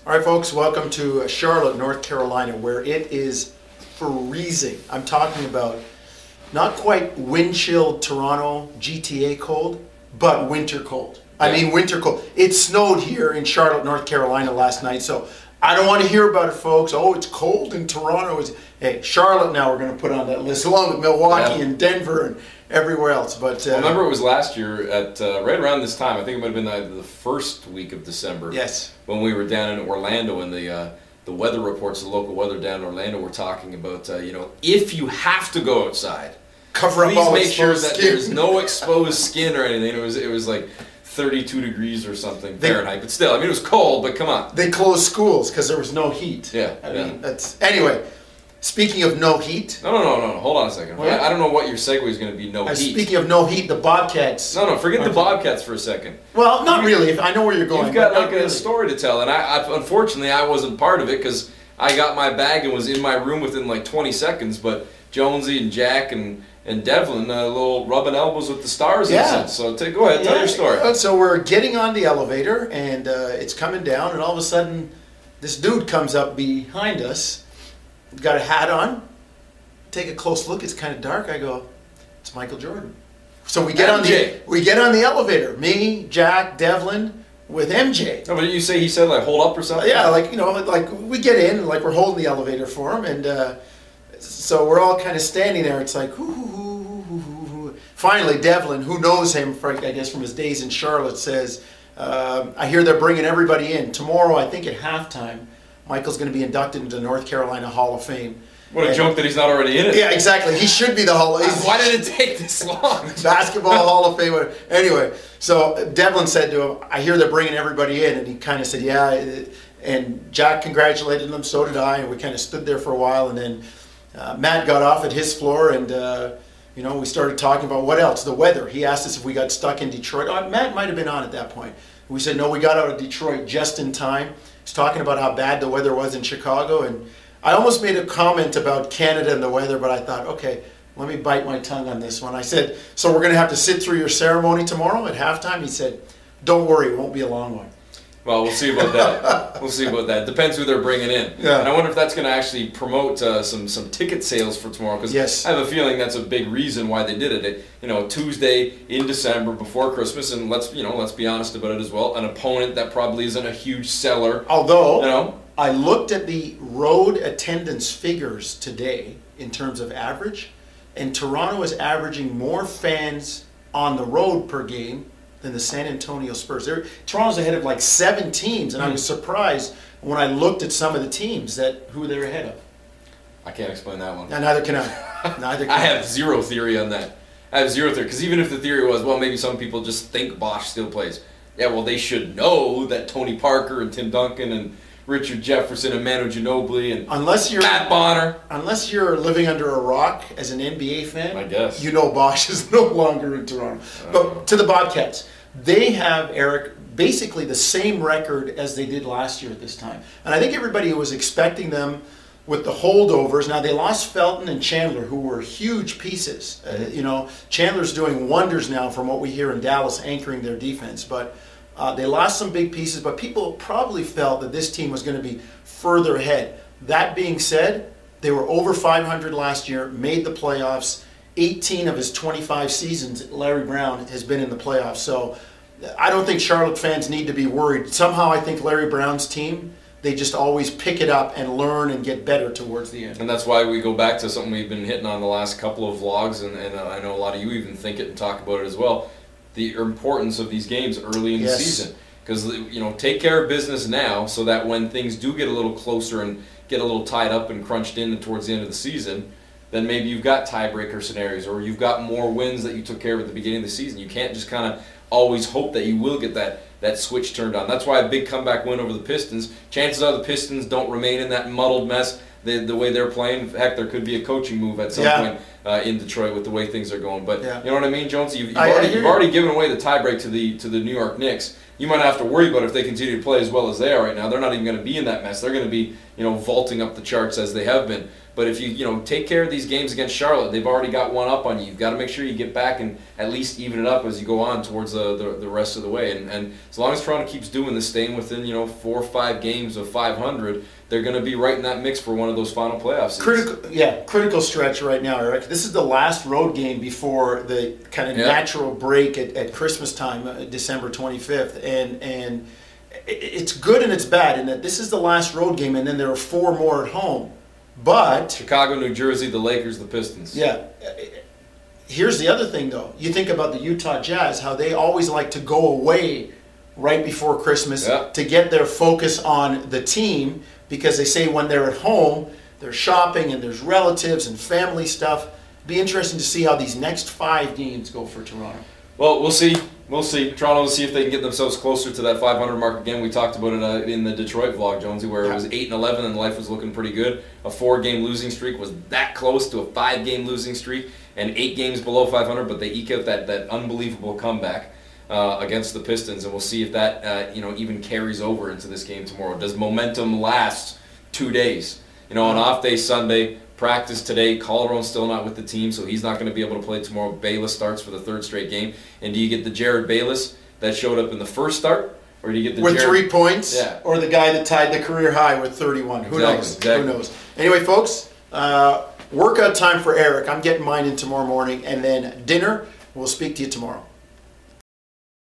All right, folks, welcome to Charlotte, North Carolina, where it is freezing. I'm talking about not quite wind chilled Toronto GTA cold, but winter cold. I mean winter cold. It snowed here in Charlotte, North Carolina last night, so I don't want to hear about it, folks. Oh, it's cold in Toronto. Hey, Charlotte now we're going to put on that list, along with Milwaukee and Denver and everywhere else. But I remember it was last year at right around this time. I think it might have been the first week of December. Yes. When we were down in Orlando, and the weather reports, the local weather down in Orlando, were talking about if you have to go outside, cover up all please make sure exposed that skin. there's no exposed skin or anything. It was like 32 degrees or something Fahrenheit, but still, I mean, it was cold. But come on, they closed schools because there was no heat. Yeah, I mean, that's anyway. Speaking of no heat. No. Hold on a second. What? I don't know what your segue is going to be. No heat. Speaking of no heat, the Bobcats. No. Forget the Bobcats for a second. Well, not really. I know where you're going. You've got like really. a story to tell, and I unfortunately I wasn't part of it because I got my bag and was in my room within like 20 seconds. But Jonesy and Jack and Devlin, a little rubbing elbows with the stars. Yeah. So go ahead, tell your story. So we're getting on the elevator, and it's coming down, and all of a sudden, this dude comes up behind us, got a hat on. Take a close look. It's kind of dark. I go, it's Michael Jordan. So we get MJ. on the elevator. Me, Jack, Devlin, with MJ. No, but he said like hold up or something. Yeah, like we get in, like we're holding the elevator for him, and so we're all kind of standing there. It's like, hoo. Finally, Devlin, who knows him, I guess from his days in Charlotte, says, I hear they're bringing everybody in tomorrow. I think at halftime, Michael's going to be inducted into the North Carolina Hall of Fame. What a joke that he's not already in it. Yeah, exactly. He should be the Hall of Fame. Why did it take this long? Basketball Hall of Fame. Anyway, so Devlin said to him, I hear they're bringing everybody in. And he kind of said, yeah. And Jack congratulated them, so did I. And we kind of stood there for a while. And then Matt got off at his floor, and we started talking about what else? The weather. He asked us if we got stuck in Detroit. Matt might have been on at that point. We said, no, we got out of Detroit just in time. He's talking about how bad the weather was in Chicago. And I almost made a comment about Canada and the weather, but I thought, okay, let me bite my tongue on this one. I said, so we're going to have to sit through your ceremony tomorrow at halftime? He said, don't worry, it won't be a long one. Well, we'll see about that. We'll see about that. Depends who they're bringing in. Yeah. And I wonder if that's going to actually promote some ticket sales for tomorrow. Because yes. I have a feeling that's a big reason why they did it. Tuesday in December before Christmas, and let's be honest about it as well. An opponent that probably isn't a huge seller. Although I looked at the road attendance figures today in terms of average, and Toronto is averaging more fans on the road per game than the San Antonio Spurs. Toronto's ahead of like 7 teams, and I was surprised when I looked at some of the teams who they're ahead of. I can't explain that one. No, neither can I. I have zero theory on that. I have zero theory, because even if the theory was, well, maybe some people just think Bosch still plays. Yeah, well, they should know that Tony Parker and Tim Duncan and Richard Jefferson and Manu Ginobili and Matt Bonner. Unless you're living under a rock as an NBA fan, I guess. You know Bosch is no longer in Toronto. But to the Bobcats, they have, Eric, basically the same record as they did last year at this time. And I think everybody was expecting them with the holdovers. Now, they lost Felton and Chandler, who were huge pieces. Chandler's doing wonders now from what we hear in Dallas, anchoring their defense. But they lost some big pieces, but people probably felt that this team was going to be further ahead. That being said, they were over 500 last year, made the playoffs. 18 of his 25 seasons, Larry Brown has been in the playoffs. So I don't think Charlotte fans need to be worried. Somehow I think Larry Brown's team, they just always pick it up and learn and get better towards the end. And that's why we go back to something we've been hitting on the last couple of vlogs, and I know a lot of you even think it and talk about it as well. The importance of these games early in the season, because take care of business now, so that when things do get a little closer and get a little tied up and crunched in towards the end of the season, then maybe you've got tiebreaker scenarios, or you've got more wins that you took care of at the beginning of the season. You can't just kind of always hope that you will get that switch turned on. That's why a big comeback win over the Pistons. Chances are the Pistons don't remain in that muddled mess the way they're playing. Heck, there could be a coaching move at some point in Detroit with the way things are going. But you know what I mean, Jones? You've already given away the tiebreak to the New York Knicks. You might have to worry about if they continue to play as well as they are right now. They're not even going to be in that mess. They're going to be vaulting up the charts as they have been. But if you take care of these games against Charlotte, they've already got one up on you. You've got to make sure you get back and at least even it up as you go on towards the rest of the way. And as long as Toronto keeps doing this, staying within 4 or 5 games of 500, they're going to be right in that mix for one of those final playoff seeds. Critical stretch right now, Eric. This is the last road game before the kind of natural break at Christmas time, December 25th, and it's good and it's bad in that this is the last road game, and then there are 4 more at home. But Chicago, New Jersey, the Lakers, the Pistons. Yeah. Here's the other thing, though. You think about the Utah Jazz, how they always like to go away right before Christmas to get their focus on the team, because they say when they're at home, they're shopping and there's relatives and family stuff. Be interesting to see how these next 5 games go for Toronto. Well, we'll see. We'll see. Toronto will see if they can get themselves closer to that 500 mark again. We talked about it in the Detroit vlog, Jonesy, where it was 8-11 and life was looking pretty good. A 4-game losing streak was that close to a 5-game losing streak, and 8 games below 500. But they eke out that unbelievable comeback against the Pistons, and we'll see if that even carries over into this game tomorrow. Does momentum last 2 days? On off day Sunday. Practice today. Calderon's still not with the team, so he's not going to be able to play tomorrow. Bayless starts for the 3rd straight game. And do you get the Jared Bayless that showed up in the first start, or do you get the with 3 points, or the guy that tied the career high with 31? Who knows? Exactly. Who knows? Anyway, folks, workout time for Eric. I'm getting mine in tomorrow morning, and then dinner. We'll speak to you tomorrow.